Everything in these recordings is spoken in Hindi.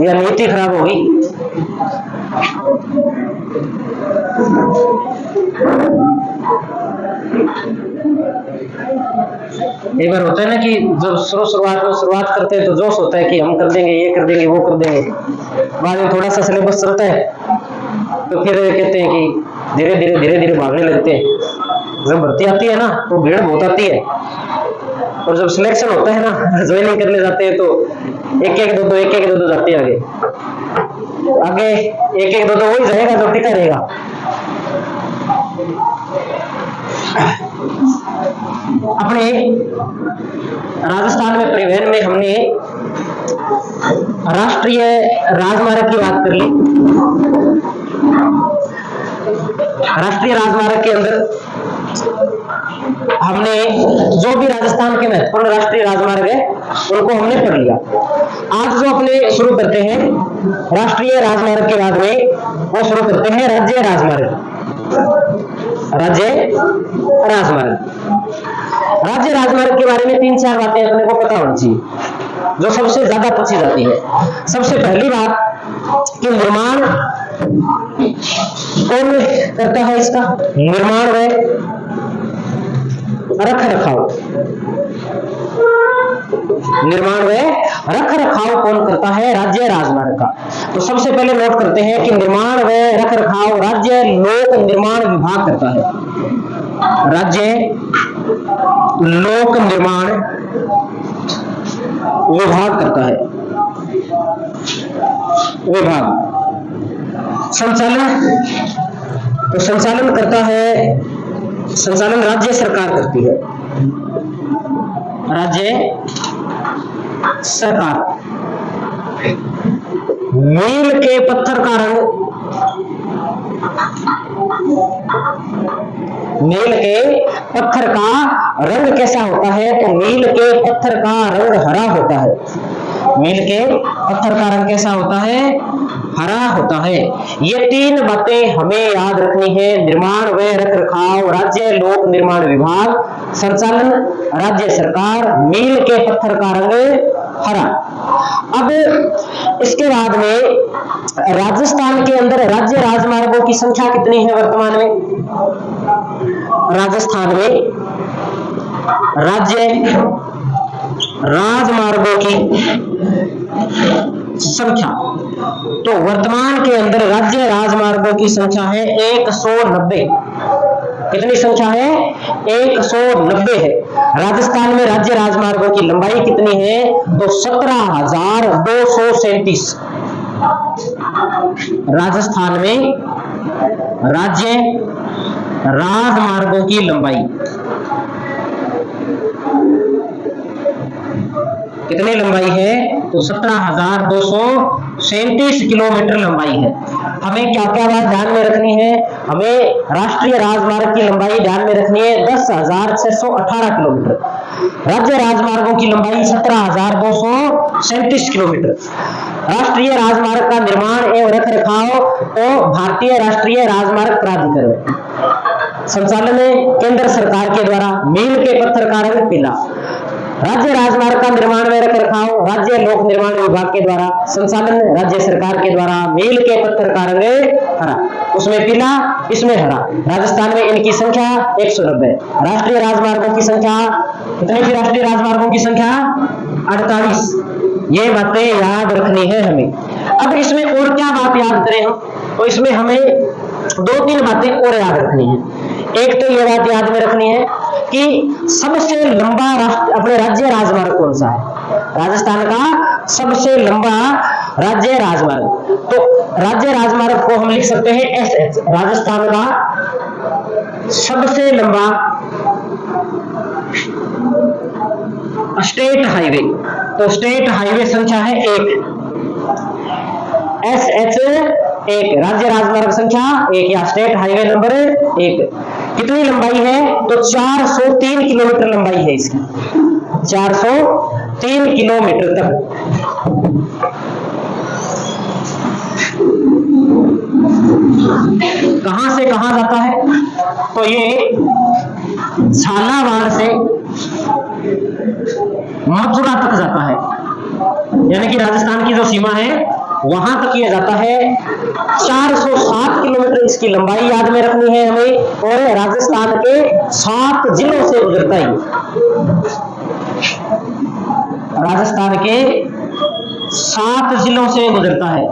या नीति खराब होगी। एक बार होता है ना कि जब शुरुआत करते हैं तो जोश होता है कि हम कर देंगे, ये कर देंगे, वो कर देंगे। बाद में थोड़ा सा सिलेबस चलता है तो फिर कहते हैं कि धीरे धीरे भागने लगते हैं। जब भर्ती आती है ना तो भीड़ बहुत आती है, और जब सिलेक्शन होता है ना, ज्वाइनिंग करने जाते हैं तो एक एक दो जाते हैं आगे एक दो वही जाएगा जो टिका रहेगा। अपने राजस्थान में परिवहन में हमने राष्ट्रीय राजमार्ग की बात कर ली। राष्ट्रीय राजमार्ग के अंदर हमने जो भी राजस्थान के महत्वपूर्ण राष्ट्रीय राजमार्ग है उनको हमने पढ़ लिया। आज जो अपने शुरू करते हैं राष्ट्रीय राजमार्ग के बाद में वो शुरू करते हैं राज्य राजमार्ग। राज्य राजमार्ग के बारे में 3-4 बातें अपने को पता होनी चाहिए जो सबसे ज्यादा पूछी जाती है। सबसे पहली बात कि निर्माण कौन करता है, इसका निर्माण व रख रखाव कौन करता है, राज्य राजमार्ग का। तो सबसे पहले नोट करते हैं कि निर्माण व रख रखाव राज्य लोक निर्माण विभाग करता है। राज्य लोक निर्माण विभाग करता है। संचालन करता है, संचालन राज्य सरकार करती है। राज्य सरकार मील के पत्थर का रंग, मील के पत्थर का रंग कैसा होता है, तो मील के पत्थर का रंग हरा होता है। मील के पत्थर का रंग कैसा होता है, हरा होता है। ये 3 बातें हमें याद रखनी है। निर्माण व रख रखाव राज्य लोक निर्माण विभाग, संचालन राज्य सरकार, मील के पत्थर का रंग हरा। अब इसके बाद में राजस्थान के अंदर राज्य राजमार्गों की संख्या कितनी है वर्तमान में? राजस्थान में राज्य राजमार्गों की संख्या, तो वर्तमान के अंदर राज्य राजमार्गों की संख्या है 190। कितनी संख्या है? 190 है। राजस्थान में राज्य राजमार्गों की लंबाई कितनी है? तो 17,237। राजस्थान में राज्य राजमार्गों की लंबाई कितनी लंबाई है? तो 17,237 किलोमीटर लंबाई है। हमें क्या क्या बात ध्यान में रखनी है? हमें राष्ट्रीय राजमार्ग की लंबाई ध्यान में रखनी है 10,618 किलोमीटर। राज्य राजमार्गों की लंबाई 17,237 किलोमीटर। राष्ट्रीय राजमार्ग का निर्माण एवं रख रखाव तो भारतीय राष्ट्रीय राजमार्ग प्राधिकरण, संचालन केंद्र सरकार के द्वारा, मील के पत्थर का रंग पीला। राज्य राजमार्ग का निर्माण व रख रखाव राज्य लोक निर्माण विभाग के द्वारा, संचालन राज्य सरकार के द्वारा, मील के पत्थर का रंग हरा, उसमें पीला इसमें हरा। राजस्थान में इनकी संख्या 190। राष्ट्रीय राजमार्गों की संख्या कितनी थी? राष्ट्रीय राजमार्गों की संख्या 48। ये बातें याद रखनी है हमें। अब इसमें और क्या बात याद करें हम? तो इसमें हमें 2-3 बातें और याद रखनी है। एक तो ये बात याद में रखनी है कि सबसे लंबा अपने राज्य राजमार्ग कौन सा है? राजस्थान का सबसे लंबा राज्य राजमार्ग, तो राज्य राजमार्ग को हम लिख सकते हैं एसएच। राजस्थान का सबसे लंबा स्टेट हाईवे, तो स्टेट हाईवे संख्या है 1, SH 1, राज्य राजमार्ग संख्या 1 या स्टेट हाईवे नंबर 1। कितनी लंबाई है? तो 403 किलोमीटर लंबाई है इसकी, 403 किलोमीटर तक। कहां से कहां जाता है? तो ये झालावाड़ से मथुरा तक जाता है, यानी कि राजस्थान की जो सीमा है वहां तक ये जाता है। 407 किलोमीटर इसकी लंबाई याद में रखनी है हमें, और राजस्थान के 7 जिलों से गुजरता है। राजस्थान के 7 जिलों से गुजरता है।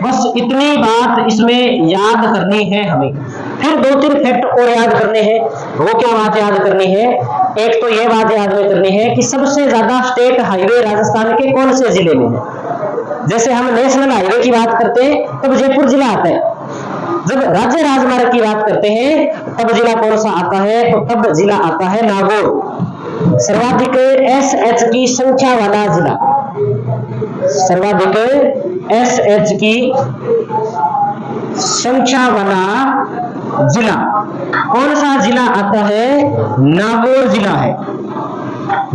बस इतनी बात इसमें याद करनी है हमें। फिर 2-3 फैक्ट और याद करने हैं। वो क्या बात याद करनी है? एक तो ये बात याद में करनी है कि सबसे ज्यादा स्टेट हाईवे राजस्थान के कौन से जिले में है। जैसे हम नेशनल हाईवे की बात करते हैं तब जयपुर जिला आता है, जब राज्य राजमार्ग की बात करते हैं तब जिला कौन सा आता है? तो तब जिला आता है नागौर। सर्वाधिक एसएच की संख्या वाला जिला, सर्वाधिक एसएच की संख्या वाला जिला कौन सा जिला आता है? नागौर जिला है,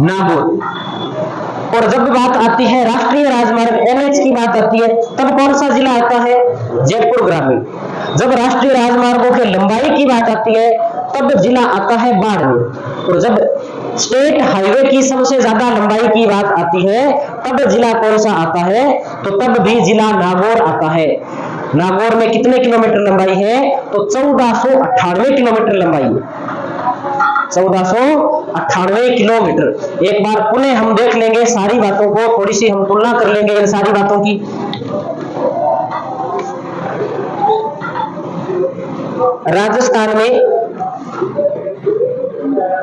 नागौर। और जब बात आती है राष्ट्रीय राजमार्ग एनएच की बात आती है तब कौन सा जिला आता है? जयपुर ग्रामीण। जब राष्ट्रीय राजमार्गों की लंबाई की बात आती है तब जिला आता है बाड़मेर। और जब स्टेट हाईवे की सबसे ज्यादा लंबाई की बात आती है तब जिला कौन सा आता है? तो तब भी जिला नागौर आता है। नागौर में कितने किलोमीटर लंबाई है? तो 1498 किलोमीटर लंबाई है, 1498 किलोमीटर। एक बार पुनः हम देख लेंगे सारी बातों को, थोड़ी सी हम तुलना कर लेंगे इन सारी बातों की। राजस्थान में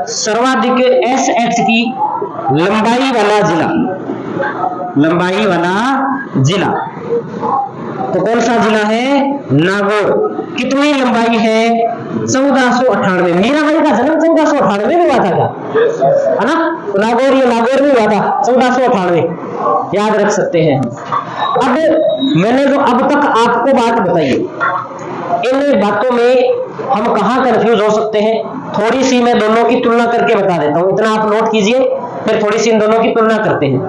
सर्वाधिक एसएच की लंबाई वाला जिला, लंबाई वाला जिला तो कौन सा जिला है? नागौर। कितनी लंबाई है? 1498। मीरा भाई का जन्म 1498 में हुआ था क्या? है ना? तो नागौर, ये नागौर में हुआ था 1498, याद रख सकते हैं। अब मैंने जो अब तक आपको बात बताई, इन बातों में हम कहां कंफ्यूज हो सकते हैं? थोड़ी सी मैं दोनों की तुलना करके बता देता हूं, इतना आप नोट कीजिए, फिर थोड़ी सी इन दोनों की तुलना करते हैं।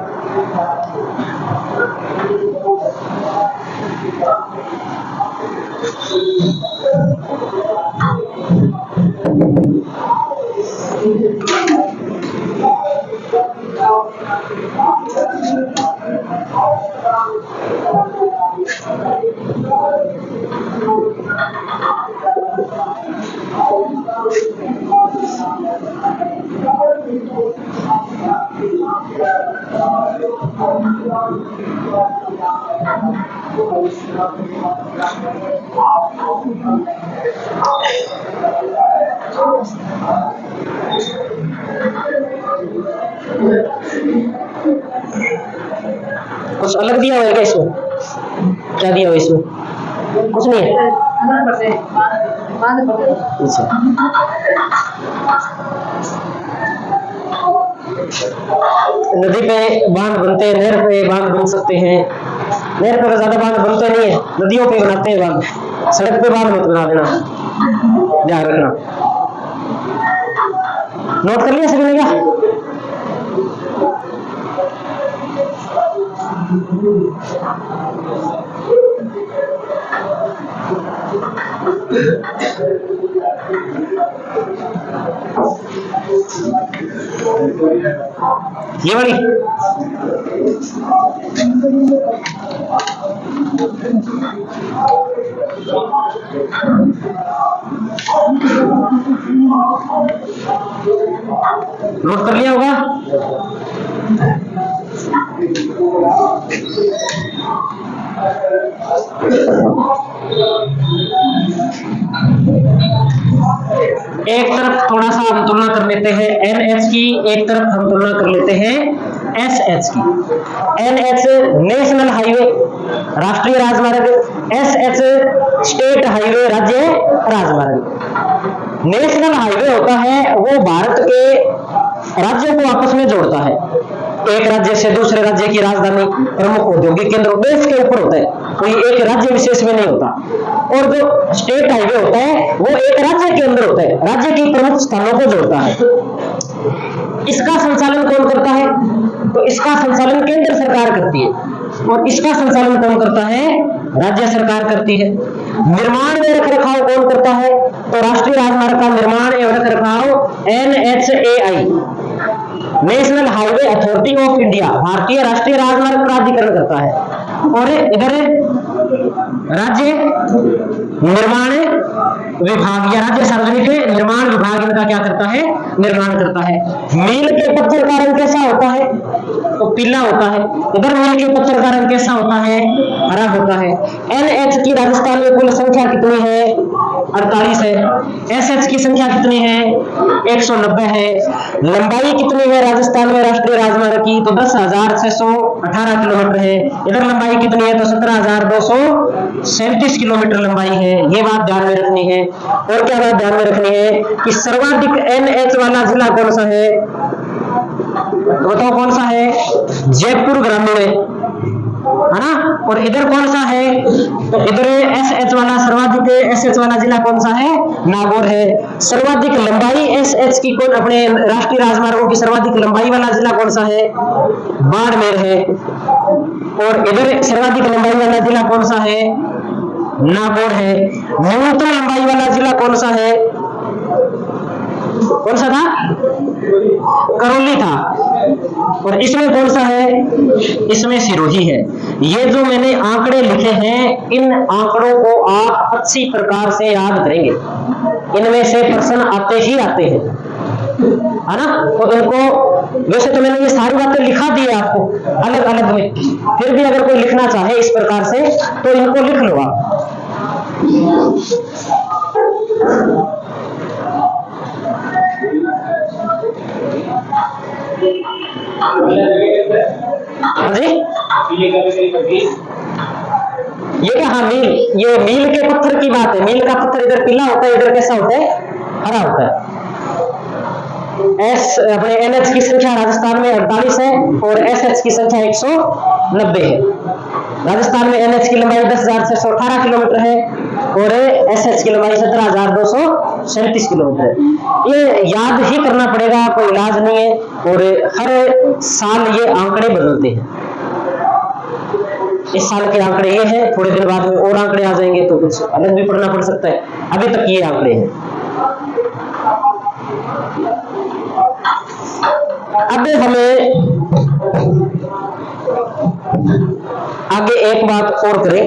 कुछ अलग दिया हुआ है क्या इसमें? क्या दिया हुआ इसमें? कुछ नहीं है। नदी पे बांध बनते हैं, नहर पे बांध बन सकते हैं। नहर पे ज्यादा बांध बनते नहीं है, नदियों पे बनाते हैं बांध। सड़क पे बांध मत बना देना, ध्यान रखना। नोट कर लिया सभी ने क्या? ये वाली नोट कर लिया होगा। एक तरफ थोड़ा सा हम तुलना कर लेते हैं एनएच की, एक तरफ हम तुलना कर लेते हैं एसएच की। एनएच नेशनल हाईवे, राष्ट्रीय राजमार्ग, एसएच स्टेट हाईवे, राज्य राजमार्ग। नेशनल हाईवे होता है वो भारत के राज्यों को आपस में जोड़ता है, एक राज्य से दूसरे राज्य की राजधानी, प्रमुख औद्योगिक केंद्र देश के ऊपर होता है, कोई एक राज्य विशेष में नहीं होता। और जो स्टेट हाईवे होता है वो एक राज्य के अंदर होता है, राज्य के प्रमुख स्थानों को जोड़ता है। इसका संचालन कौन करता है? तो इसका संचालन केंद्र सरकार करती है, और इसका संचालन कौन करता है? राज्य सरकार करती है। निर्माण में रखरखाव कौन करता है? तो राष्ट्रीय राजमार्ग का निर्माण एवं रखरखाव NHAI, national highway authority of India, भारतीय राष्ट्रीय राजमार्ग प्राधिकरण करता है। और इधर राज्य निर्माण विभाग या राज्य सार्वजनिक निर्माण विभाग इनका क्या करता है, निर्माण करता है। मील के पत्थर का रंग कैसा होता है, तो पीला होता है। इधर मील के पत्थर का रंग कैसा होता है, हरा होता है। NH की राजस्थान में कुल संख्या कितनी है, 48 है। SH की संख्या कितनी है, 190 है। लंबाई कितनी है राजस्थान में राष्ट्रीय राजमार्ग की, तो 10,618 किलोमीटर है। इधर लंबाई कितनी है, तो 17,237 किलोमीटर लंबाई है। ये बात ध्यान में रखनी है। और क्या बात ध्यान में रखनी है कि सर्वाधिक NH वाला जिला कौन सा है, बताओ कौन सा है, जयपुर ग्रामीण है ना। और इधर कौन सा है, तो इधर SH वाला सर्वाधिक SH वाला जिला कौन सा है, नागौर है। सर्वाधिक लंबाई SH की कौन, अपने राष्ट्रीय राजमार्गों की सर्वाधिक लंबाई वाला जिला कौन सा है, बाड़मेर है। और इधर सर्वाधिक लंबाई वाला जिला कौन सा है, नागौर है। न्यूनतम लंबाई वाला जिला कौन सा है, कौन सा था, करौली था। और इसमें कौन सा है, इसमें सिरोही है। ये जो मैंने आंकड़े लिखे हैं, इन आंकड़ों को आप अच्छी प्रकार से याद करेंगे, इनमें से प्रश्न आते ही आते हैं, है ना। तो इनको, वैसे तो मैंने ये सारी बातें लिखा दी है आपको अलग अलग में, फिर भी अगर कोई लिखना चाहे इस प्रकार से तो इनको लिख लो आप। जी ये क्या, हाँ मील, ये मील के पत्थर की बात है। मील का पत्थर इधर पीला होता है, इधर कैसा होता है, हरा होता है। अपने NH की संख्या राजस्थान में 48 है और SH की संख्या 190 है। राजस्थान में NH की लंबाई 10,618 किलोमीटर है और SH की लंबाई 17,237 किलोमीटर है। ये याद ही करना पड़ेगा, कोई इलाज नहीं है। और हर साल ये आंकड़े बदलते हैं। इस साल के आंकड़े ये हैं, थोड़े दिन बाद में और आंकड़े आ जाएंगे तो कुछ अलग भी पढ़ना पड़ सकता है। अभी तक ये आंकड़े हैं। अब हमें आगे एक बात और करें,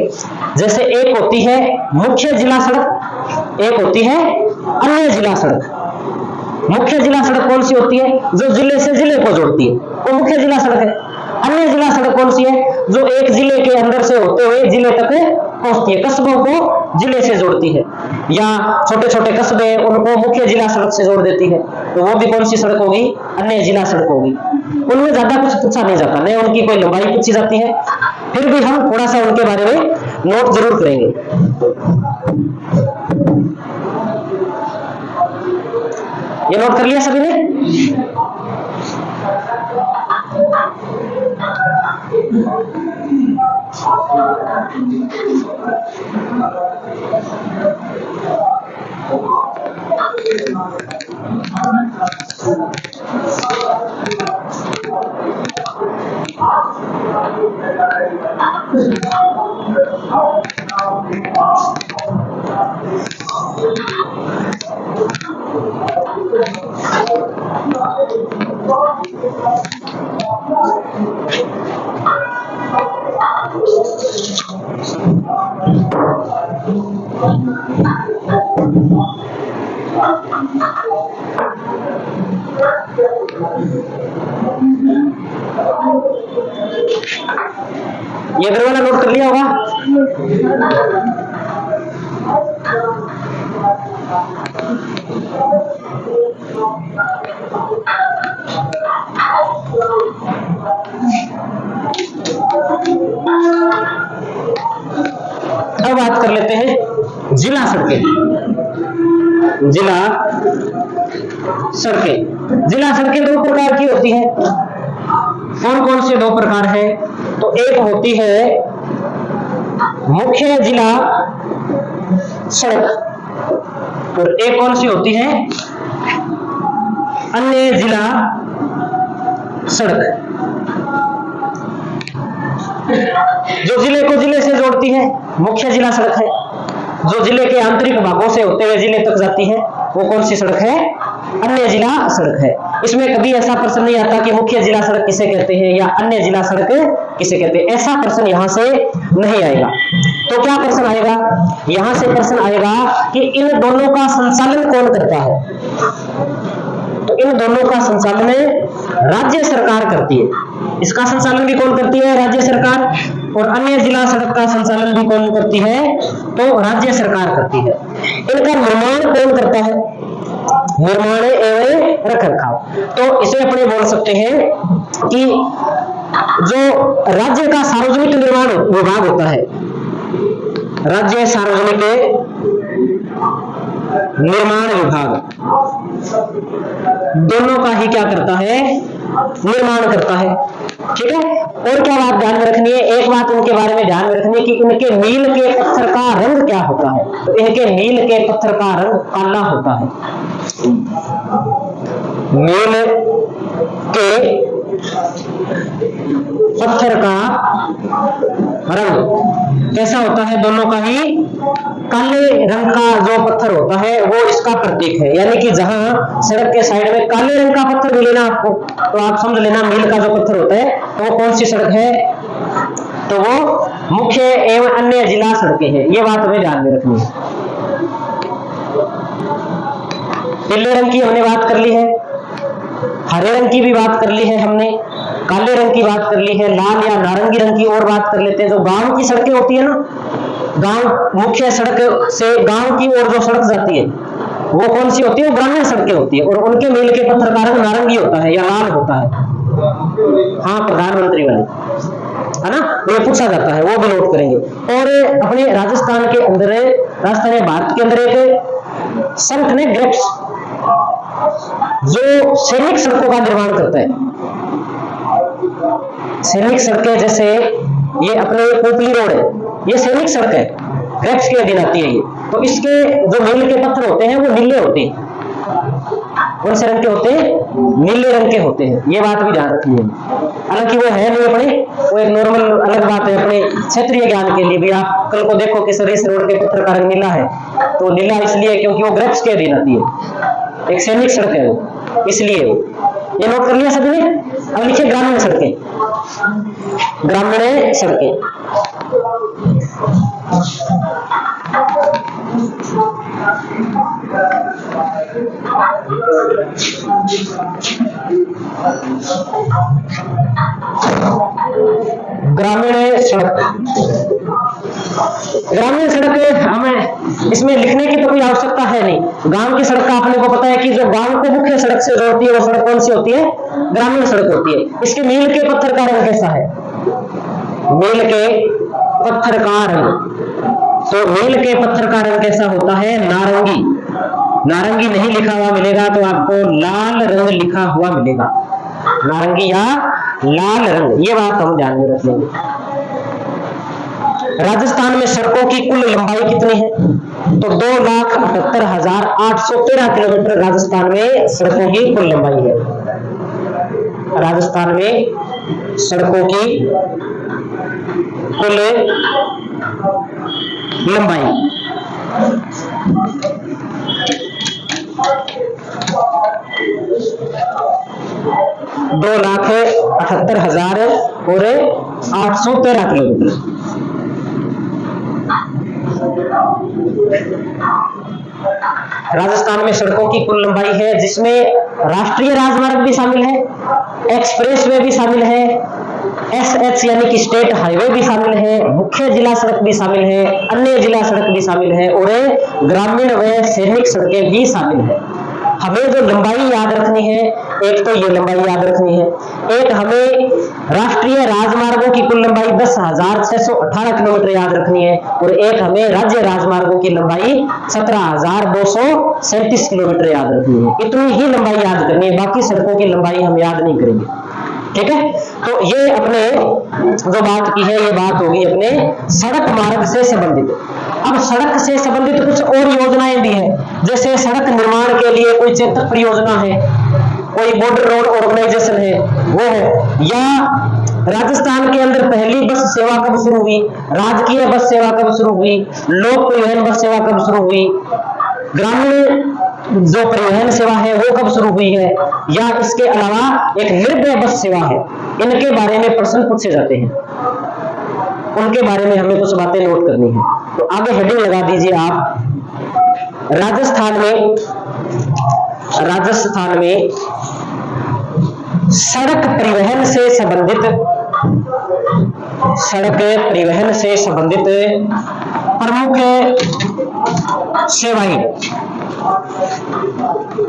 जैसे एक होती है मुख्य जिला सड़क, एक होती है अन्य जिला सड़क। मुख्य जिला सड़क कौन सी होती है, जो जिले से जिले को जोड़ती है, वो मुख्य जिला सड़क है। अन्य जिला सड़क कौन सी है, जो एक जिले के अंदर से होते हुए जिले तक पहुंचती है, कस्बों को जिले से जोड़ती है, या छोटे छोटे कस्बे उनको मुख्य जिला सड़क से जोड़ देती है, तो वो भी कौन सी सड़क होगी, अन्य जिला सड़क होगी। उनमें ज्यादा कुछ पूछा नहीं जाता, नहीं उनकी कोई लंबाई पूछी जाती है, फिर भी हम थोड़ा सा उनके बारे में नोट जरूर करेंगे। ये नोट कर लिया सभी ने? ये इधर वाला नोट कर लिया होगा। अब बात कर लेते हैं जिला सड़कें। जिला सड़कें, जिला सड़कें दो प्रकार की होती है। कौन कौन से दो प्रकार है, तो एक होती है मुख्य जिला सड़क और एक कौन सी होती है, अन्य जिला सड़क। जो जिले को जिले से जोड़ती है मुख्य जिला सड़क है, जो जिले के आंतरिक भागों से होते हुए जिले तक जाती है वो कौन सी सड़क है, अन्य जिला सड़क है। इसमें कभी ऐसा प्रश्न नहीं आता कि मुख्य जिला सड़क किसे कहते हैं या अन्य जिला सड़क किसे कहते हैं, ऐसा प्रश्न यहां से नहीं आएगा। तो क्या प्रश्न आएगा, यहां से प्रश्न आएगा कि इन दोनों का संचालन कौन करता है। तो इन दोनों का संचालन राज्य सरकार करती है। इसका संचालन भी कौन करती है, राज्य सरकार, और अन्य जिला सड़क का संचालन भी कौन करती है, तो राज्य सरकार करती है। इनका निर्माण कौन करता है, निर्माण एवं रखरखाव। तो इसे अपने बोल सकते हैं कि जो राज्य का सार्वजनिक निर्माण विभाग होता है, राज्य सार्वजनिक निर्माण विभाग दोनों का ही क्या करता है, निर्माण करता है। ठीक है। और क्या बात ध्यान में रखनी है, एक बात उनके बारे में ध्यान में रखनी है कि इनके मील के पत्थर का रंग क्या होता है। तो इनके मील के पत्थर का रंग काला होता है। मील के पत्थर का रंग कैसा होता है, दोनों का ही काले रंग का जो पत्थर होता है वो इसका प्रतीक है। यानी कि जहां सड़क के साइड में काले रंग का पत्थर मिलेना आपको, तो आप समझ लेना मील का जो पत्थर होता है तो वो कौन सी सड़क है, तो वो मुख्य एवं अन्य जिला सड़कें हैं। ये बात हमें ध्यान में रखनी है। पीले रंग की हमने बात कर ली है, हरे रंग की भी बात कर ली है हमने, काले रंग की बात कर ली है, लाल या नारंगी रंग की और बात कर लेते हैं। जो गांव की सड़कें होती है ना, गांव मुख्य सड़क से गांव की ओर जो सड़क जाती है वो कौन सी होती है, वो ग्रामीण सड़कें होती है, और उनके मील के पत्थर का रंग नारंगी होता है या लाल होता है। हाँ, प्रधानमंत्री वाले है ना, ये पूछा जाता है, वो भी नोट करेंगे। और अपने राजस्थान के अंदर, राजस्थान भारत के अंदर एक संघ ने ग्रेप्स जो सैनिक सड़कों का निर्माण करता है, सैनिक सड़कें जैसे ये अपने पोपली रोड है, ये सैनिक सड़क है, ग्रेप्स के अधीन आती है ये। तो इसके जो मील के पत्थर होते हैं वो नीले होते हैं। कौन से रंग के होते हैं, नीले रंग के होते हैं। ये बात भी ध्यान रखनी है। हालांकि वो है नहीं अपने, वो एक नॉर्मल अलग बात है अपने क्षेत्रीय ज्ञान के लिए भी। आप कल को देखो कि सर इस रोड के पत्थर का रंग नीला है, तो नीला इसलिए क्योंकि वो ग्रेप्स के अधीन आती है, एक सैनिक सड़क है वो, इसलिए। ये नोट कर लिया सभी ने। अब लिखिए ग्रामीण सड़कें, ग्रामीण सड़कें। ग्रामीण सड़क, ग्रामीण सड़क हमें इसमें लिखने की तो कोई आवश्यकता है नहीं। गांव की सड़क का अपने को पता है कि जो गांव को मुख्य सड़क से जोड़ती है वो सड़क कौन सी होती है, ग्रामीण सड़क होती है। इसके मील के पत्थर का रंग कैसा है, मील के पत्थर का रंग, तो मील के पत्थर का रंग कैसा होता है, नारंगी। नारंगी नहीं लिखा हुआ मिलेगा तो आपको लाल रंग लिखा हुआ मिलेगा, नारंगी या लाल रंग। ये बात हम ध्यान में रखेंगे। राजस्थान में सड़कों की कुल लंबाई कितनी है, तो 2,78,813 किलोमीटर राजस्थान में सड़कों की कुल लंबाई है। राजस्थान में सड़कों की कुल लंबाई 2,78,000 और 813 किलोमीटर। राजस्थान में सड़कों की कुल लंबाई है, जिसमें राष्ट्रीय राजमार्ग भी शामिल है, एक्सप्रेसवे भी शामिल है, एसएच यानी कि स्टेट हाईवे भी शामिल है, मुख्य जिला सड़क भी शामिल है, अन्य जिला सड़क भी शामिल है, और ग्रामीण व सैनिक सड़कें भी शामिल है। हमें जो लंबाई याद रखनी है, एक तो ये लंबाई याद रखनी है, एक हमें राष्ट्रीय राजमार्गों की कुल लंबाई 10,618 किलोमीटर याद रखनी है, और एक हमें राज्य राजमार्गों की लंबाई 17,237 किलोमीटर याद रखनी है। इतनी ही लंबाई याद करनी है, बाकी सड़कों की लंबाई हम याद नहीं करेंगे। ठीक है, तो ये अपने जो बात की है, ये बात होगी अपने सड़क मार्ग से संबंधित। अब सड़क से संबंधित कुछ और योजनाएं भी है, जैसे सड़क निर्माण के लिए कोई चेतक परियोजना है, कोई बॉर्डर रोड ऑर्गेनाइजेशन है, वो है, या राजस्थान के अंदर पहली बस सेवा कब शुरू हुई, राजकीय बस सेवा कब शुरू हुई, लोक परिवहन बस सेवा कब शुरू हुई, ग्रामीण जो परिवहन सेवा है वो कब शुरू हुई है, या इसके अलावा एक निर्भय बस सेवा है, इनके बारे में प्रश्न पूछे जाते हैं। उनके बारे में हमें कुछ बातें नोट करनी है। तो आगे हेडिंग लगा दीजिए आप, राजस्थान में सड़क परिवहन से संबंधित प्रमुख सेवाएं।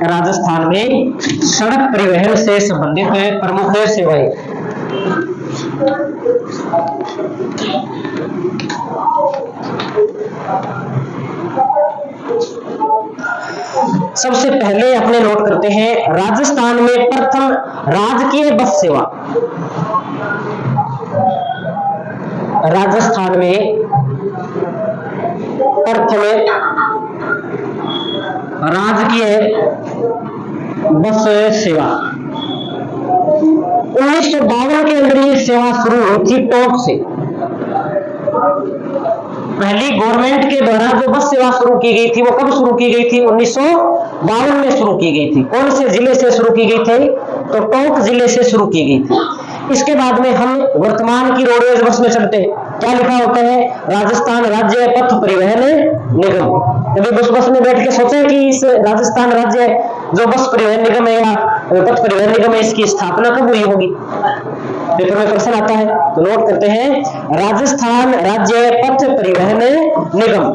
राजस्थान में सड़क परिवहन से संबंधित प्रमुख सेवाएं। सबसे पहले अपने नोट करते हैं, राजस्थान में प्रथम राजकीय बस सेवा। राजस्थान में प्रथम राजकीय बस सेवा 1952 के अंदर ये सेवा शुरू हुई थी टोंक से। पहली गवर्नमेंट के द्वारा जो बस सेवा शुरू की गई थी वो कब शुरू की गई थी, 1952 में शुरू की गई थी। कौन से जिले से शुरू की गई थी, तो टोंक जिले से शुरू की गई थी। इसके बाद में हम वर्तमान की रोडवेज बस में चलते हैं, क्या लिखा होता है, राजस्थान राज्य पथ परिवहन निगम। कभी बस में बैठ के सोचे कि इस राजस्थान राज्य जो बस परिवहन निगम है या पथ परिवहन निगम है, इसकी स्थापना कब हुई होगी, पेपर में प्रश्न आता है। तो नोट करते हैं, राजस्थान राज्य पथ परिवहन निगम।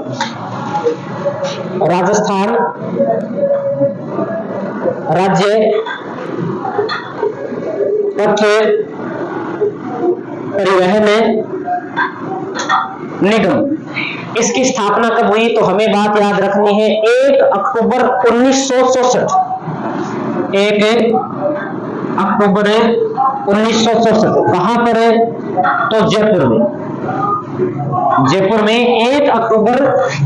राजस्थान राज्य पथ परिवहन निगम, इसकी स्थापना कब हुई, तो हमें बात याद रखनी है 1 अक्टूबर 1964। 1 अक्टूबर 1964। कहां पर है, तो जयपुर में। जयपुर में 1 अक्टूबर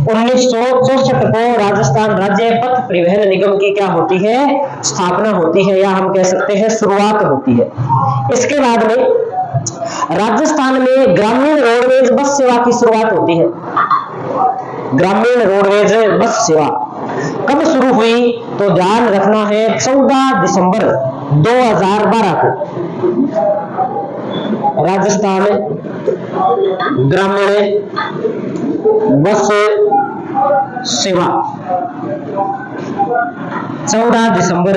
1964 को राजस्थान राज्य पथ परिवहन निगम की क्या होती है, स्थापना होती है, या हम कह सकते हैं शुरुआत होती है। इसके बाद में राजस्थान में ग्रामीण रोडवेज बस सेवा की शुरुआत होती है। ग्रामीण रोडवेज बस सेवा कब शुरू हुई, तो ध्यान रखना है 14 दिसंबर 2012 को। राजस्थान ग्रामीण बस सेवा 14 दिसंबर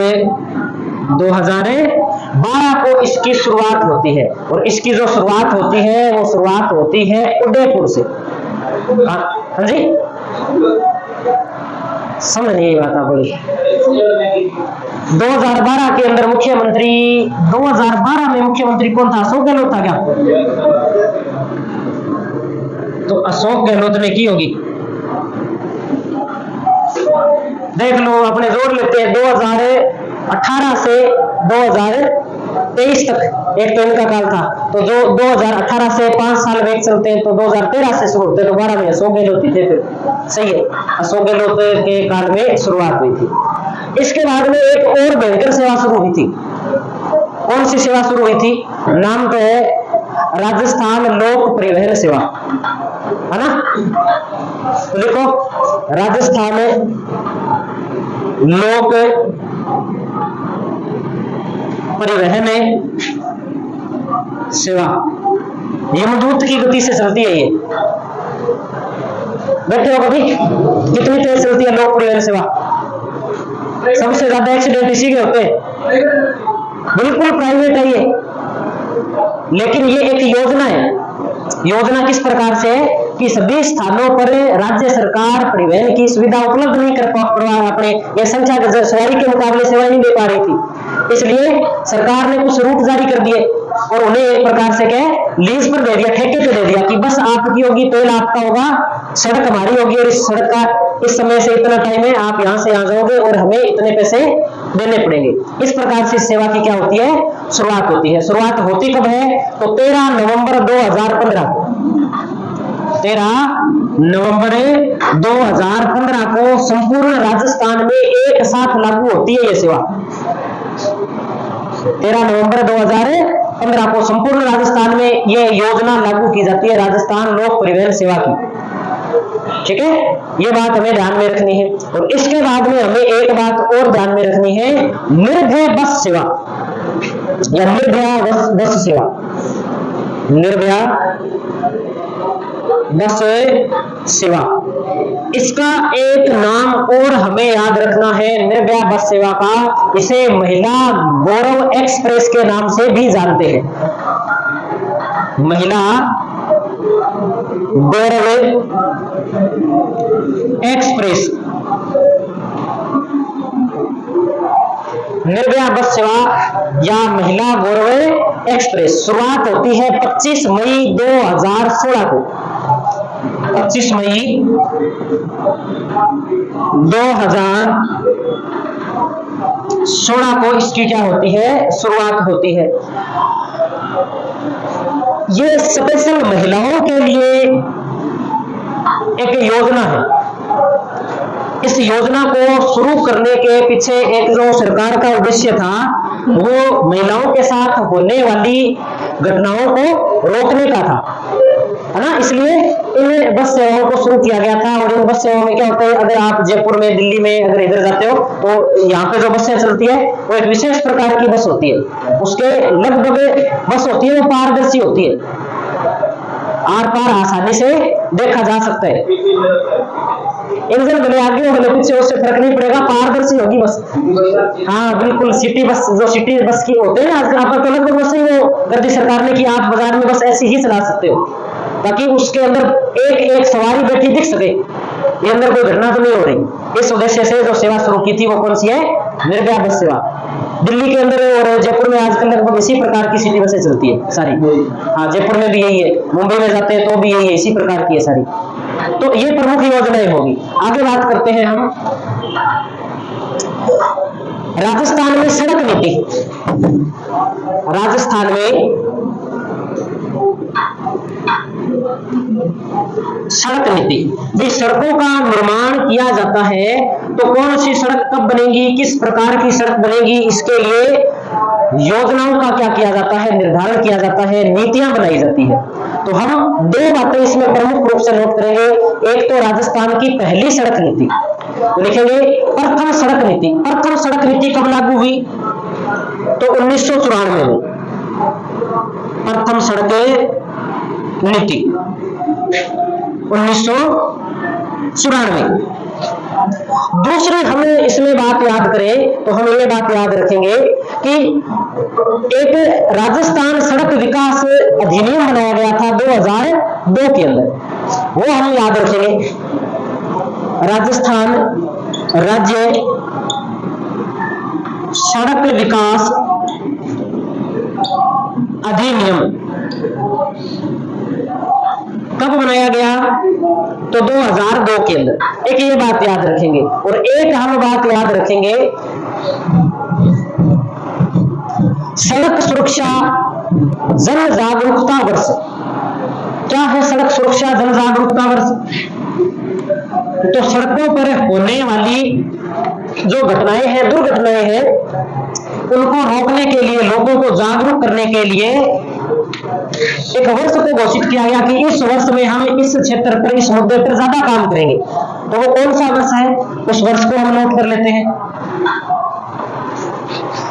2012 को इसकी शुरुआत होती है। और इसकी जो शुरुआत होती है वो शुरुआत होती है उदयपुर से। हाँ जी, समझ नहीं बात आप बोली। 2012 के अंदर मुख्यमंत्री, 2012 में मुख्यमंत्री कौन था, अशोक गहलोत था क्या, तो अशोक गहलोत ने की होगी, देख लो अपने जोड़ लेते हैं। 2018 से 2023 तक एक तो इनका काल था, तो जो 2018 से 5 साल वेग चलते हैं, तो 2013 से शुरू होते, तो 12 में अशोक गहलोत थे। फिर सही है, अशोक गहलोत के काल में शुरुआत हुई थी। इसके बाद में एक और भयंकर सेवा शुरू हुई थी। कौन सी सेवा शुरू हुई थी, नाम तो है राजस्थान लोक परिवहन सेवा, है ना। तो देखो, राजस्थान लोक परिवहन सेवा यमदूत की गति से चलती है। ये बैठे हो कभी, कितनी तेज चलती है लोक परिवहन सेवा। सबसे ज्यादा एक्सीडेंट इसी के होते हैं। बिल्कुल प्राइवेट है ये, लेकिन ये एक योजना है। योजना किस प्रकार से है कि सभी स्थानों पर राज्य सरकार परिवहन की सुविधा उपलब्ध नहीं कर पा अपने ये संख्या सवारी के मुकाबले सेवाएं नहीं दे पा रही थी, इसलिए सरकार ने कुछ रूट जारी कर दिए और उन्हें एक प्रकार से क्या लीज पर दे दिया, ठेके पे दे दिया कि बस आपकी होगी, तेल आपका होगा, सड़क हमारी होगी, और इस सड़क का इस समय से इतना टाइम है, आप यहाँ से यहाँ जाओगे और हमें इतने पैसे देने पड़ेंगे। इस प्रकार से सेवा की क्या होती है, शुरुआत होती है। शुरुआत होती कब है, तो 13 नवंबर 2015 को। 13 नवंबर 2015 को संपूर्ण राजस्थान में एक साथ लागू होती है ये सेवा। 13 नवंबर 2015 को संपूर्ण राजस्थान में ये योजना लागू की जाती है, राजस्थान लोक परिवहन सेवा की। ठीक है, ये बात हमें ध्यान में रखनी है। और इसके बाद में हमें एक बात और ध्यान में रखनी है, निर्भय बस सेवा या निर्भया बस सेवा। निर्भया बस सेवा, इसका एक नाम और हमें याद रखना है निर्भया बस सेवा का, इसे महिला गौरव एक्सप्रेस के नाम से भी जानते हैं। महिला गौरव एक्सप्रेस, निर्भया बस सेवा या महिला गौरव एक्सप्रेस शुरुआत होती है 25 मई 2016 को। 25 मई 2016 को इसकी क्या होती है, शुरुआत होती है। ये स्पेशल महिलाओं के लिए एक योजना है। इस योजना को शुरू करने के पीछे एक जो सरकार का उद्देश्य था, वो महिलाओं के साथ होने वाली घटनाओं को रोकने का था, है ना। इसलिए इन बस सेवाओं को शुरू किया गया था। और इन बस सेवाओं में क्या होता है, अगर आप जयपुर में, दिल्ली में अगर इधर जाते हो तो यहाँ पे जो बसें चलती है वो एक विशेष प्रकार की बस होती है। उसके लगभग बस होती है वो पारदर्शी होती है, आर पार आसानी से देखा जा सकता है। इंजन भले आगे हो भले पीछे, उससे फर्क नहीं पड़ेगा, पारदर्शी होगी बस। हाँ बिल्कुल, सिटी बस जो सिटी बस की होते हैं आजकल, आप तो लगभग बस ही वो कर दी सरकार ने कि आप बाजार में बस ऐसी ही चला सकते हो, ताकि उसके अंदर एक एक सवारी बैठी दिख सके, ये अंदर कोई घटना तो नहीं हो रही। इस उद्देश्य से जो सेवा शुरू की थी वो कौन सी है, निर्भया बस सेवा। दिल्ली के अंदर और जयपुर में आजकल लगभग इसी प्रकार की सिटी बसें चलती है सारी। हाँ, जयपुर में भी यही है, मुंबई में जाते हैं तो भी यही है, इसी प्रकार की है सारी। तो ये प्रमुख योजनाएं होगी। आगे बात करते हैं हम राजस्थान में सड़क नीति। राजस्थान में सड़क नीति, भी सड़कों का निर्माण किया जाता है तो कौन सी सड़क कब बनेगी, किस प्रकार की सड़क बनेगी, इसके लिए योजनाओं का क्या किया जाता है, निर्धारण किया जाता है, नीतियां बनाई जाती है। तो हम दो बातें इसमें प्रमुख रूप से नोट करेंगे। एक तो राजस्थान की पहली सड़क नीति, तो लिखेंगे प्रथम सड़क नीति। प्रथम सड़क नीति कब लागू हुई, तो 1994 में प्रथम सड़क नीति 1994। दूसरी हमें इसमें बात याद करें तो हम ये बात याद रखेंगे कि एक राजस्थान सड़क विकास अधिनियम बनाया गया था 2002 के अंदर, वो हम याद रखेंगे। राजस्थान राज्य सड़क विकास अधिनियम कब बनाया गया, तो 2002 के अंदर। एक ये बात याद रखेंगे। और एक हम बात याद रखेंगे, सड़क सुरक्षा जन जागरूकता वर्ष। क्या है सड़क सुरक्षा जन जागरूकता वर्ष, तो सड़कों पर होने वाली जो घटनाएं हैं, दुर्घटनाएं हैं, उनको रोकने के लिए, लोगों को जागरूक करने के लिए एक वर्ष को घोषित किया गया कि इस वर्ष में हम इस क्षेत्र पर, इस मुद्दे पर ज्यादा काम करेंगे। तो वो कौन सा वर्ष है, उस वर्ष को हम नोट कर लेते हैं।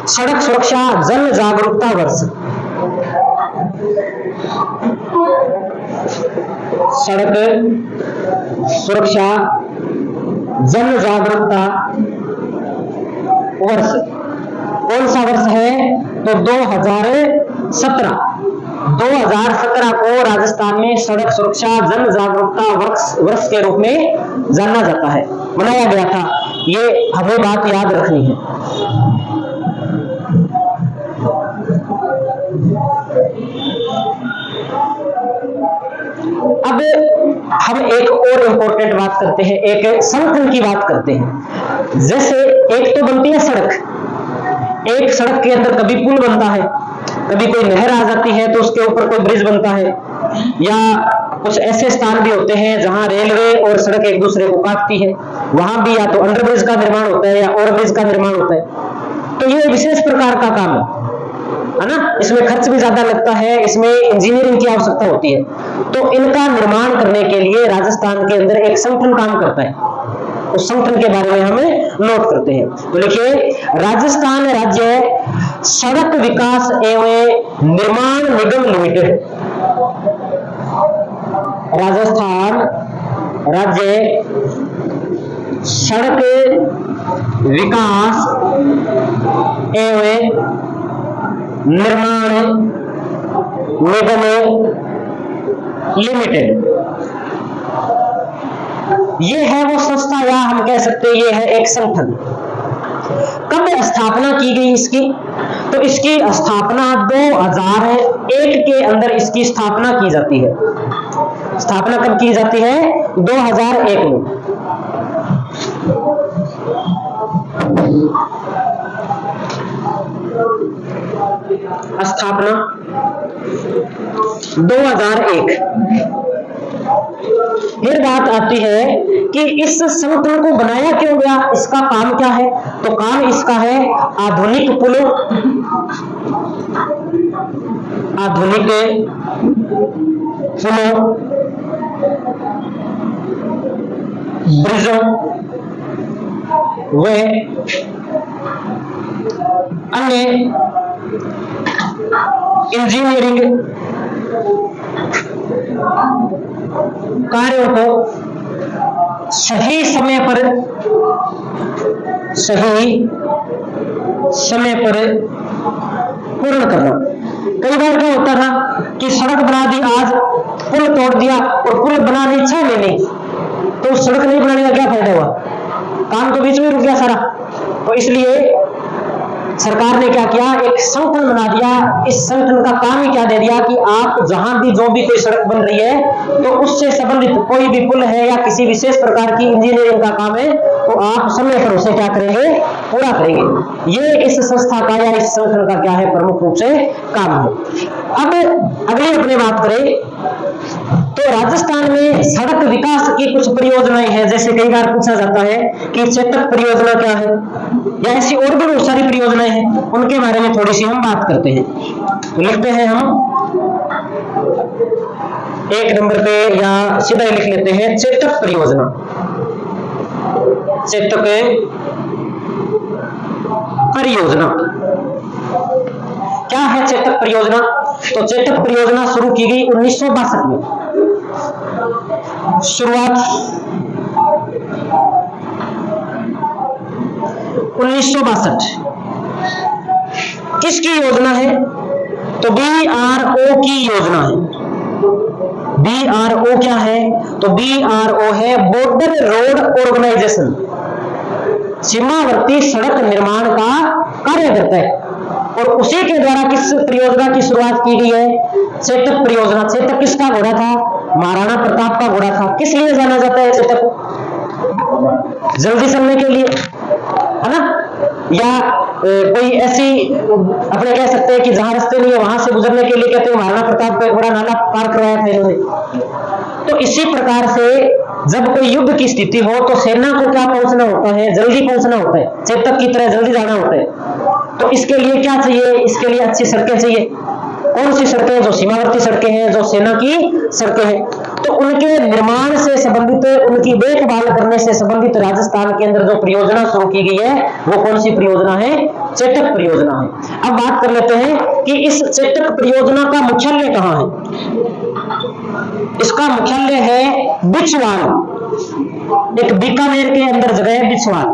सड़क सुरक्षा जन जागरूकता वर्ष। सड़क सुरक्षा जन जागरूकता वर्ष कौन सा वर्ष है, तो 2017 को राजस्थान में सड़क सुरक्षा जन जागरूकता वर्ष के रूप में जाना जाता है, मनाया गया था। ये हमें बात याद रखनी है। अब हम एक और इंपॉर्टेंट बात करते हैं, एक संगठन की बात करते हैं। जैसे एक तो बनती है सड़क, एक सड़क के अंदर कभी पुल बनता है, कभी कोई नहर आ जाती है तो उसके ऊपर कोई ब्रिज बनता है, या कुछ ऐसे स्थान भी होते हैं जहां रेलवे और सड़क एक दूसरे को काटती है, वहां भी या तो अंडर ब्रिज का निर्माण होता है या ओवर ब्रिज का निर्माण होता है। तो ये विशेष प्रकार का काम है ना, इसमें खर्च भी ज्यादा लगता है, इसमें इंजीनियरिंग की आवश्यकता होती है। तो इनका निर्माण करने के लिए राजस्थान राजस्थान के अंदर एक संगठन काम करता है, उस संगठन के बारे में हमें नोट करते हैं। तो लिखिए, राजस्थान राज्य सड़क विकास एवं निर्माण निगम लिमिटेड। राजस्थान राज्य सड़क विकास एवं निर्माण निगम लिमिटेड, ये है वो संस्था, या हम कह सकते हैं ये है एक संगठन। कब स्थापना की गई इसकी? तो इसकी स्थापना 2001 के अंदर इसकी स्थापना की जाती है। स्थापना कब की जाती है? 2001 में। स्थापना 2001। फिर बात आती है कि इस संगठन को बनाया क्यों गया, इसका काम क्या है? तो काम इसका है आधुनिक पुलों, ब्रिजों व अन्य इंजीनियरिंग कार्यों को सही समय पर पूर्ण करना। कई बार क्या होता था कि सड़क बना दी, आज पुल तोड़ दिया और पुल बनाने 6 महीने, तो सड़क नहीं बनाने का क्या फायदा हुआ? काम तो बीच में रुक गया सारा। तो इसलिए सरकार ने क्या किया, एक संगठन बना दिया। इस संगठन का काम ही क्या दे दिया कि आप जहां भी जो भी कोई सड़क बन रही है तो उससे संबंधित कोई भी पुल है या किसी विशेष प्रकार की इंजीनियरिंग का काम है तो आप समय पर उसे क्या करेंगे, पूरा करेंगे। ये इस संस्था का या इस संगठन का क्या है, प्रमुख रूप से काम है। अब अगले अपने बात करें तो राजस्थान में सड़क विकास की कुछ परियोजनाएं हैं। जैसे कई बार पूछा जाता है कि चेतक परियोजना क्या है, या ऐसी और भी बहुत सारी परियोजनाएं हैं, उनके बारे में थोड़ी सी हम बात करते हैं। तो लिखते हैं हम 1 नंबर पे, या सीधा लिख लेते हैं चेतक परियोजना। चेतक परियोजना क्या है? चेतक परियोजना, तो चेतक परियोजना शुरू की गई 1962 में। शुरुआत 1962। किसकी योजना है? तो BRO की योजना है। BRO क्या है? तो BRO है बॉर्डर रोड ऑर्गेनाइजेशन, सीमावर्ती सड़क निर्माण का कार्य करता है। और उसी के द्वारा किस परियोजना की शुरुआत की गई है? चेतक परियोजना। चेतक किसका घोड़ा था? महाराणा प्रताप का घोड़ा था। किस लिए जाना जाता है चेतक को? जल्दी चलने के लिए, है ना? या कोई ऐसी अपने कह सकते हैं कि जहां रास्ते नहीं है वहां से गुजरने के लिए कहते हैं महाराणा प्रताप का बड़ा नाला पार करवाया था इन्होंने। तो इसी प्रकार से जब कोई युद्ध की स्थिति हो तो सेना को क्या पहुंचना होता है? जल्दी पहुंचना होता है, चेतक की तरह जल्दी जाना होता है। तो इसके लिए क्या चाहिए? इसके लिए अच्छी सड़कें चाहिए। कौन सी सड़कें? जो सीमावर्ती सड़कें हैं, जो सेना की सड़कें हैं। तो उनके निर्माण से संबंधित, उनकी देखभाल करने से संबंधित राजस्थान के अंदर जो परियोजना शुरू की गई है वो कौन सी परियोजना है? चेतक परियोजना है। अब बात कर लेते हैं कि इस चेतक परियोजना का मुख्यालय कहाँ है? इसका मुख्यालय है बिछवाल, एक बीकानेर के अंदर जगह है बिछवाल,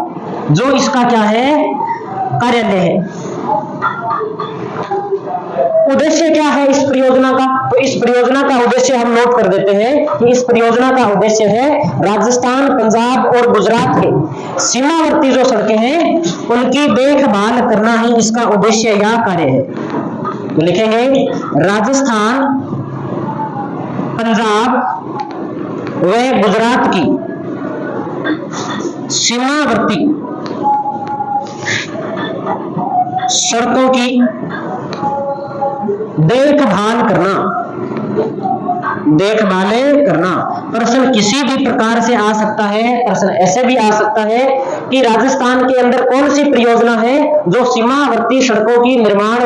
जो इसका क्या है? कार्यालय है। उद्देश्य क्या है इस परियोजना का? तो इस परियोजना का उद्देश्य हम नोट कर देते हैं कि इस परियोजना का उद्देश्य है राजस्थान, पंजाब और गुजरात के सीमावर्ती जो सड़कें हैं उनकी देखभाल करना ही इसका उद्देश्य या कार्य है। तो लिखेंगे राजस्थान, पंजाब व गुजरात की सीमावर्ती सड़कों की देखभाल करना। प्रश्न किसी भी प्रकार से आ सकता है। प्रश्न ऐसे भी आ सकता है कि राजस्थान के अंदर कौन सी परियोजना है जो सीमावर्ती सड़कों की निर्माण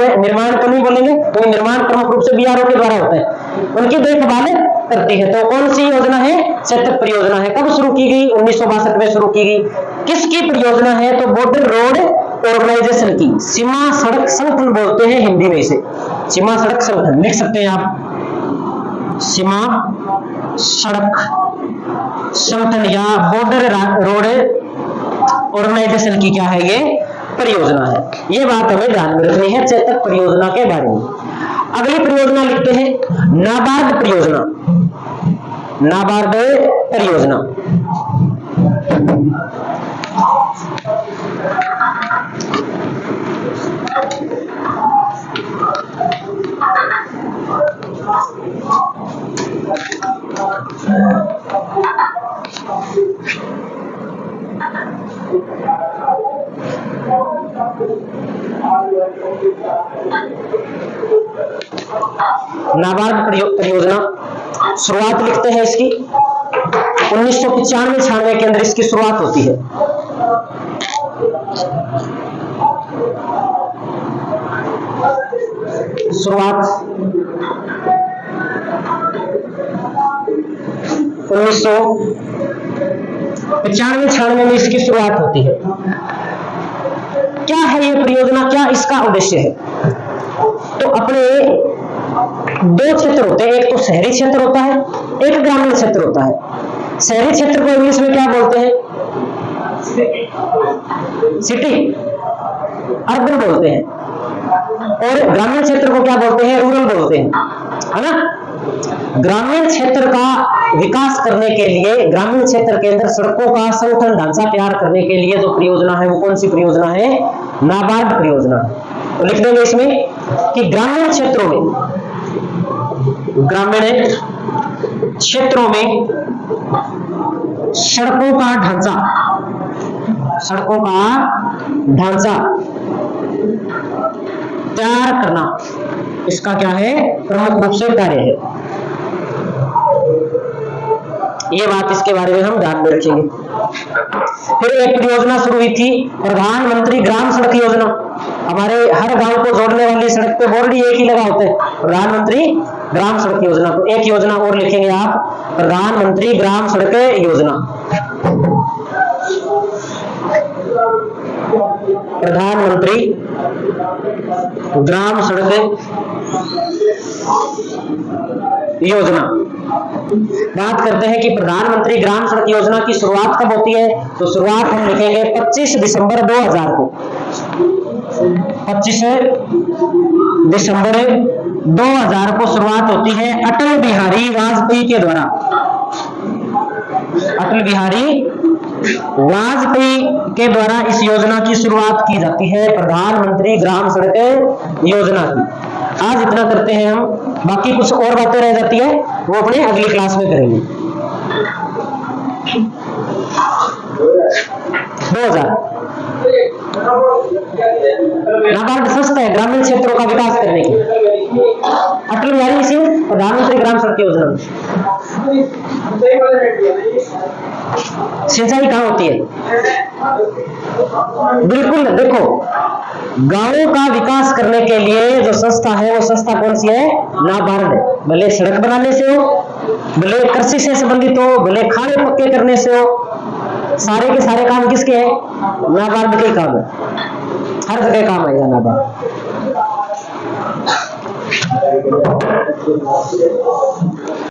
तो नहीं बोलेंगे, तो निर्माण प्रमुख रूप से BRO के द्वारा होता है, उनकी देखभाल करती है। तो कौन सी योजना है? सेतक परियोजना है। कब शुरू की गई? 1962 में शुरू की गई। किसकी परियोजना है? तो बॉर्डर रोड ऑर्गेनाइजेशन की। सीमा सड़क संगठन बोलते हैं हिंदी में इसे, सीमा सड़क संगठन लिख सकते हैं आप, सीमा सड़क संगठन या बॉर्डर रोड ऑर्गेनाइजेशन की क्या है ये? परियोजना है। ये बात हमें ध्यान में रखनी है चेतक परियोजना के बारे में। अगली परियोजना लिखते हैं नाबार्ड परियोजना। नाबार्ड परियोजना नाबार्ड परियोजना शुरुआत लिखते हैं इसकी 1995-96 के अंदर इसकी शुरुआत होती है। शुरुआत 1995-96 में इसकी शुरुआत होती है। क्या है ये परियोजना, क्या इसका उद्देश्य है? तो अपने दो क्षेत्र होते हैं, एक तो शहरी क्षेत्र होता है, एक ग्रामीण क्षेत्र होता है। शहरी क्षेत्र को इंग्लिश में क्या बोलते हैं? सिटी, अर्बन बोलते हैं। और ग्रामीण क्षेत्र को क्या बोलते हैं? रूरल बोलते हैं, है ना। ग्रामीण क्षेत्र का विकास करने के लिए, ग्रामीण क्षेत्र के अंदर सड़कों का संगठन ढांचा तैयार करने के लिए जो परियोजना है वो कौन सी परियोजना है? नाबार्ड परियोजना। तो लिख देंगे इसमें कि ग्रामीण क्षेत्रों में, ग्रामीण क्षेत्रों में सड़कों का ढांचा, सड़कों का ढांचा तैयार करना, इसका क्या है? प्रमुख रूप से कार्य है। ये बात, इसके बारे में हम ध्यान में रखेंगे। फिर एक परियोजना शुरू हुई थी प्रधानमंत्री ग्राम सड़क योजना। हमारे हर गांव को जोड़ने वाली सड़क पे बोर्ड ही एक ही लगा होता है, प्रधानमंत्री ग्राम सड़क योजना। तो एक योजना और लिखेंगे आप, प्रधानमंत्री ग्राम सड़क योजना। प्रधानमंत्री ग्राम सड़क योजना। बात करते हैं कि प्रधानमंत्री ग्राम सड़क योजना की शुरुआत कब होती है? तो शुरुआत हम लिखेंगे 25 दिसंबर 2000 को। 25 दिसंबर 2000 को शुरुआत होती है अटल बिहारी वाजपेयी के द्वारा। अटल बिहारी वाजपेयी के द्वारा इस योजना की शुरुआत की जाती है, प्रधानमंत्री ग्राम सड़क योजना की। आज इतना करते हैं हम, बाकी कुछ और बातें रह जाती है वो अपने अगली क्लास में करेंगे। 2000 नाबार्ड संस्था है ग्रामीण क्षेत्रों का विकास करने की। अटल बिहारी सिंह प्रधानमंत्री ग्राम सड़क योजना। सिंचाई कहाँ होती है? बिल्कुल, देखो गांवों का विकास करने के लिए जो संस्था है वो संस्था कौन सी है? नाबार्ड है। भले सड़क बनाने से हो, भले कृषि से संबंधित हो, भले खाने पक्के करने से हो, सारे के सारे काम किसके हैं? नाबार्ड के काम है। हर जगह काम आएगा नाबार्ड।